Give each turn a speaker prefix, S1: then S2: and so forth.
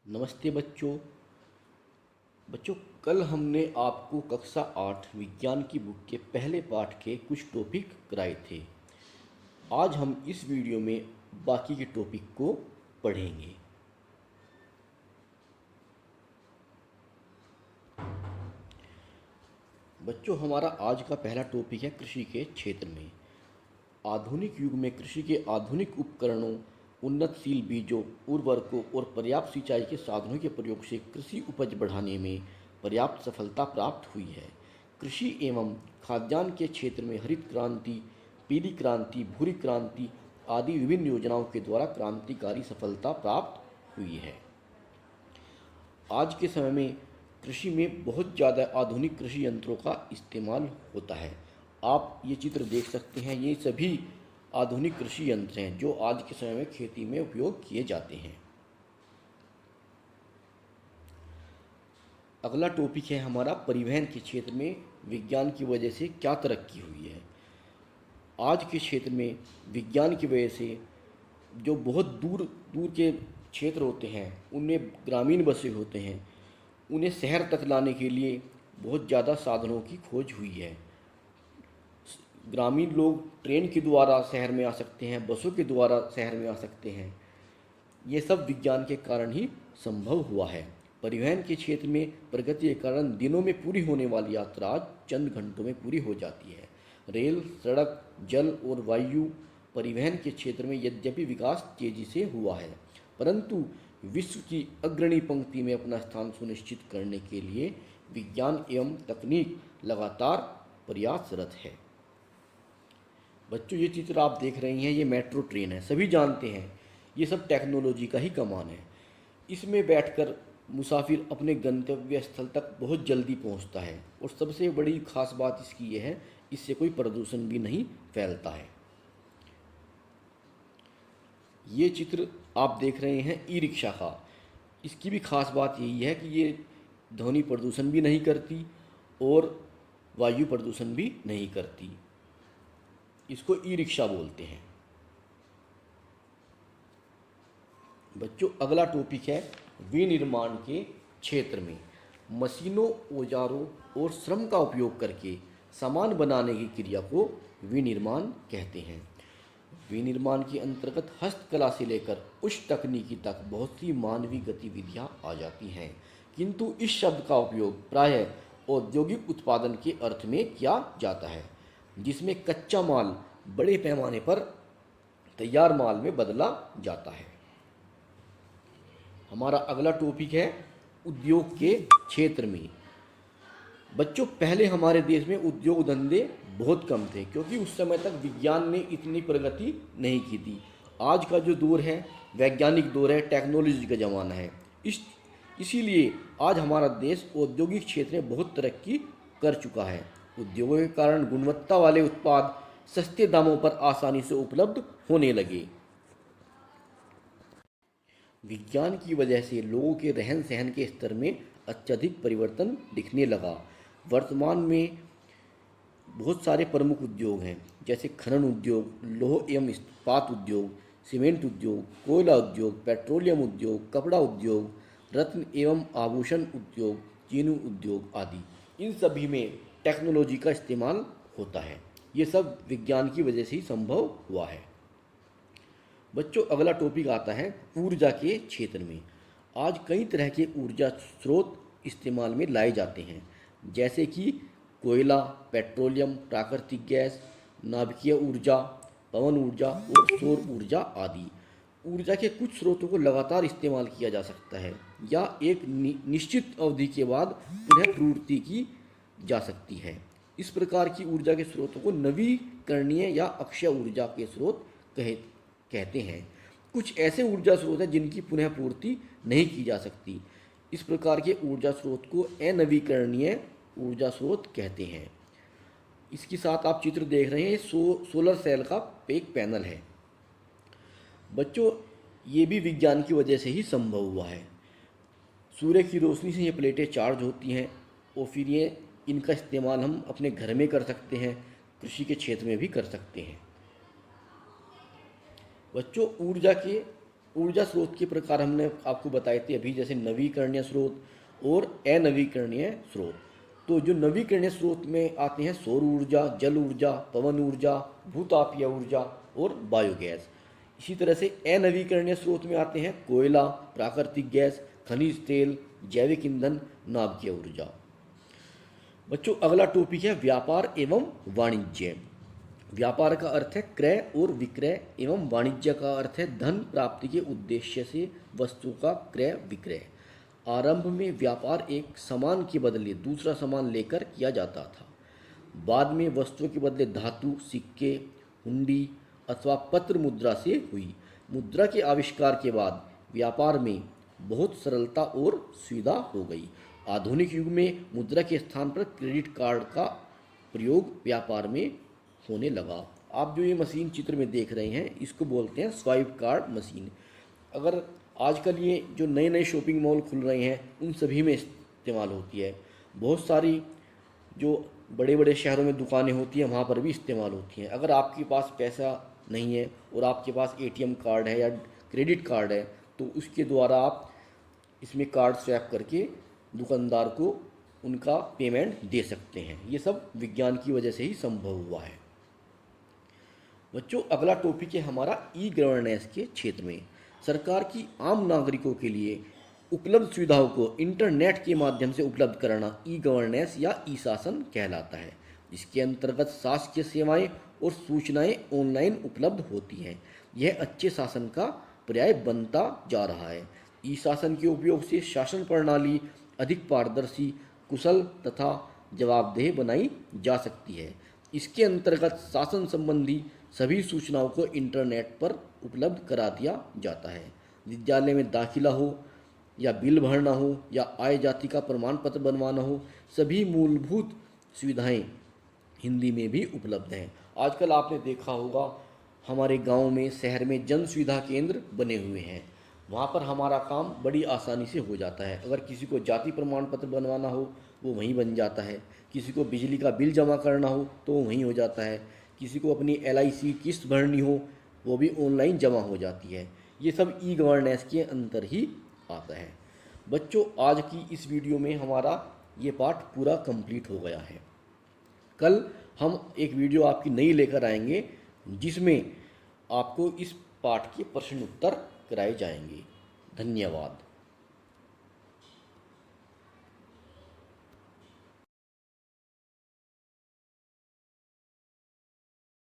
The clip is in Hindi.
S1: नमस्ते बच्चों। बच्चों, कल हमने आपको कक्षा 8 विज्ञान की बुक के पहले पाठ के कुछ टॉपिक कराए थे। आज हम इस वीडियो में बाकी के टॉपिक को पढ़ेंगे। बच्चों, हमारा आज का पहला टॉपिक है कृषि के क्षेत्र में। आधुनिक युग में कृषि के आधुनिक उपकरणों, उन्नतशील बीजों, उर्वरकों और पर्याप्त सिंचाई के साधनों के प्रयोग से कृषि उपज बढ़ाने में पर्याप्त सफलता प्राप्त हुई है। कृषि एवं खाद्यान्न के क्षेत्र में हरित क्रांति, पीली क्रांति, भूरी क्रांति आदि विभिन्न योजनाओं के द्वारा क्रांतिकारी सफलता प्राप्त हुई है। आज के समय में कृषि में बहुत ज़्यादा आधुनिक कृषि यंत्रों का इस्तेमाल होता है। आप ये चित्र देख सकते हैं, ये सभी आधुनिक कृषि यंत्र हैं जो आज के समय में खेती में उपयोग किए जाते हैं। अगला टॉपिक है हमारा परिवहन के क्षेत्र में विज्ञान की वजह से क्या तरक्की हुई है। आज के क्षेत्र में विज्ञान की वजह से जो बहुत दूर दूर के क्षेत्र होते हैं, उनमें ग्रामीण बसे होते हैं, उन्हें शहर तक लाने के लिए बहुत ज़्यादा साधनों की खोज हुई है। ग्रामीण लोग ट्रेन के द्वारा शहर में आ सकते हैं, बसों के द्वारा शहर में आ सकते हैं। ये सब विज्ञान के कारण ही संभव हुआ है। परिवहन के क्षेत्र में प्रगति के कारण दिनों में पूरी होने वाली यात्रा आज चंद घंटों में पूरी हो जाती है। रेल, सड़क, जल और वायु परिवहन के क्षेत्र में यद्यपि विकास तेजी से हुआ है, परंतु विश्व की अग्रणी पंक्ति में अपना स्थान सुनिश्चित करने के लिए विज्ञान एवं तकनीक लगातार प्रयासरत है। बच्चों, ये चित्र आप देख रहे हैं, ये मेट्रो ट्रेन है। सभी जानते हैं ये सब टेक्नोलॉजी का ही कमाल है। इसमें बैठकर मुसाफिर अपने गंतव्य स्थल तक बहुत जल्दी पहुंचता है और सबसे बड़ी खास बात इसकी ये है, इससे कोई प्रदूषण भी नहीं फैलता है। ये चित्र आप देख रहे हैं ई रिक्शा का। इसकी भी खास बात यही है कि ये ध्वनि प्रदूषण भी नहीं करती और वायु प्रदूषण भी नहीं करती। इसको ई रिक्शा बोलते हैं। बच्चों, अगला टॉपिक है विनिर्माण के क्षेत्र में मशीनों, औजारों और श्रम का उपयोग करके सामान बनाने की क्रिया को विनिर्माण कहते हैं। विनिर्माण के अंतर्गत हस्तकला से लेकर उच्च तकनीकी तक बहुत सी मानवीय गतिविधियां आ जाती हैं, किंतु इस शब्द का उपयोग प्रायः औद्योगिक उत्पादन के अर्थ में किया जाता है, जिसमें कच्चा माल बड़े पैमाने पर तैयार माल में बदला जाता है। हमारा अगला टॉपिक है उद्योग के क्षेत्र में। बच्चों, पहले हमारे देश में उद्योग धंधे बहुत कम थे, क्योंकि उस समय तक विज्ञान ने इतनी प्रगति नहीं की थी। आज का जो दौर है वैज्ञानिक दौर है, टेक्नोलॉजी का ज़माना है। इसीलिए आज हमारा देश औद्योगिक क्षेत्र में बहुत तरक्की कर चुका है। उद्योगों के कारण गुणवत्ता वाले उत्पाद सस्ते दामों पर आसानी से उपलब्ध होने लगे। विज्ञान की वजह से लोगों के रहन सहन के स्तर में अत्यधिक परिवर्तन दिखने लगा। वर्तमान में बहुत सारे प्रमुख उद्योग हैं, जैसे खनन उद्योग, लौह एवं इस्पात उद्योग, सीमेंट उद्योग, कोयला उद्योग, पेट्रोलियम उद्योग, कपड़ा उद्योग, रत्न एवं आभूषण उद्योग, चीनी उद्योग आदि। इन सभी में टेक्नोलॉजी का इस्तेमाल होता है। ये सब विज्ञान की वजह से ही संभव हुआ है। बच्चों, अगला टॉपिक आता है ऊर्जा के क्षेत्र में। आज कई तरह के ऊर्जा स्रोत इस्तेमाल में लाए जाते हैं, जैसे कि कोयला, पेट्रोलियम, प्राकृतिक गैस, नाभिकीय ऊर्जा, पवन ऊर्जा और सौर ऊर्जा आदि। ऊर्जा के कुछ स्रोतों को लगातार इस्तेमाल किया जा सकता है या एक निश्चित अवधि के बाद पुनः पूर्ति की जा सकती है। इस प्रकार की ऊर्जा के स्रोतों को नवीकरणीय या अक्षय ऊर्जा के स्रोत कहते हैं। कुछ ऐसे ऊर्जा स्रोत हैं जिनकी पुनः पूर्ति नहीं की जा सकती। इस प्रकार के ऊर्जा स्रोत को अनवीकरणीय ऊर्जा स्रोत कहते हैं। इसके साथ आप चित्र देख रहे हैं, सोलर सेल का एक पैनल है। बच्चों, ये भी विज्ञान की वजह से ही संभव हुआ है। सूर्य की रोशनी से ये प्लेटें चार्ज होती हैं और फिर इनका इस्तेमाल हम अपने घर में कर सकते हैं, कृषि के क्षेत्र में भी कर सकते हैं। बच्चों, ऊर्जा के ऊर्जा स्रोत के प्रकार हमने आपको बताए थे अभी, जैसे नवीकरणीय स्रोत और अनवीकरणीय स्रोत। तो जो नवीकरणीय स्रोत में आते हैं सौर ऊर्जा, जल ऊर्जा, पवन ऊर्जा, भूतापीय ऊर्जा और बायोगैस। इसी तरह से अनवीकरणीय स्रोत में आते हैं कोयला, प्राकृतिक गैस, खनिज तेल, जैविक ईंधन, नाभिकीय ऊर्जा। बच्चों अगला टॉपिक है व्यापार एवं वाणिज्य। व्यापार का अर्थ है क्रय और विक्रय एवं वाणिज्य का अर्थ है धन प्राप्ति के उद्देश्य से वस्तु का क्रय विक्रय। आरंभ में व्यापार एक सामान के बदले दूसरा सामान लेकर किया जाता था। बाद में वस्तुओं के बदले धातु, सिक्के, हुंडी अथवा पत्र मुद्रा से हुई। मुद्रा के आविष्कार के बाद व्यापार में बहुत सरलता और सुविधा हो गई। आधुनिक युग में मुद्रा के स्थान पर क्रेडिट कार्ड का प्रयोग व्यापार में होने लगा। आप जो ये मशीन चित्र में देख रहे हैं इसको बोलते हैं स्वाइप कार्ड मशीन। अगर आजकल ये जो नए नए शॉपिंग मॉल खुल रहे हैं उन सभी में इस्तेमाल होती है। बहुत सारी जो बड़े बड़े शहरों में दुकानें होती हैं वहाँ पर भी इस्तेमाल होती हैं। अगर आपके पास पैसा नहीं है और आपके पास एटीएम कार्ड है या क्रेडिट कार्ड है तो उसके द्वारा आप इसमें कार्ड स्वैप करके दुकानदार को उनका पेमेंट दे सकते हैं। ये सब विज्ञान की वजह से ही संभव हुआ है। बच्चों अगला टॉपिक है हमारा ई गवर्नेंस के क्षेत्र में। सरकार की आम नागरिकों के लिए उपलब्ध सुविधाओं को इंटरनेट के माध्यम से उपलब्ध कराना ई गवर्नेंस या ई शासन कहलाता है। इसके अंतर्गत शासकीय सेवाएं और सूचनाएं ऑनलाइन उपलब्ध होती हैं। यह अच्छे शासन का पर्याय बनता जा रहा है। ई शासन के उपयोग से शासन प्रणाली अधिक पारदर्शी, कुशल तथा जवाबदेह बनाई जा सकती है। इसके अंतर्गत शासन संबंधी सभी सूचनाओं को इंटरनेट पर उपलब्ध करा दिया जाता है। विद्यालय में दाखिला हो या बिल भरना हो या आय जाति का प्रमाण पत्र बनवाना हो, सभी मूलभूत सुविधाएं हिंदी में भी उपलब्ध हैं। आजकल आपने देखा होगा हमारे गांव में, शहर में जन सुविधा केंद्र बने हुए हैं। वहाँ पर हमारा काम बड़ी आसानी से हो जाता है। अगर किसी को जाति प्रमाण पत्र बनवाना हो वो वहीं बन जाता है। किसी को बिजली का बिल जमा करना हो तो वो वहीं हो जाता है। किसी को अपनी LIC किस्त भरनी हो वो भी ऑनलाइन जमा हो जाती है। ये सब ई गवर्नेंस के अंदर ही आता है। बच्चों आज की इस वीडियो में हमारा ये पार्ट पूरा कंप्लीट हो गया है। कल हम एक वीडियो आपकी नई लेकर आएंगे जिसमें आपको इस पाठ के प्रश्न उत्तर कराए जाएंगे। धन्यवाद।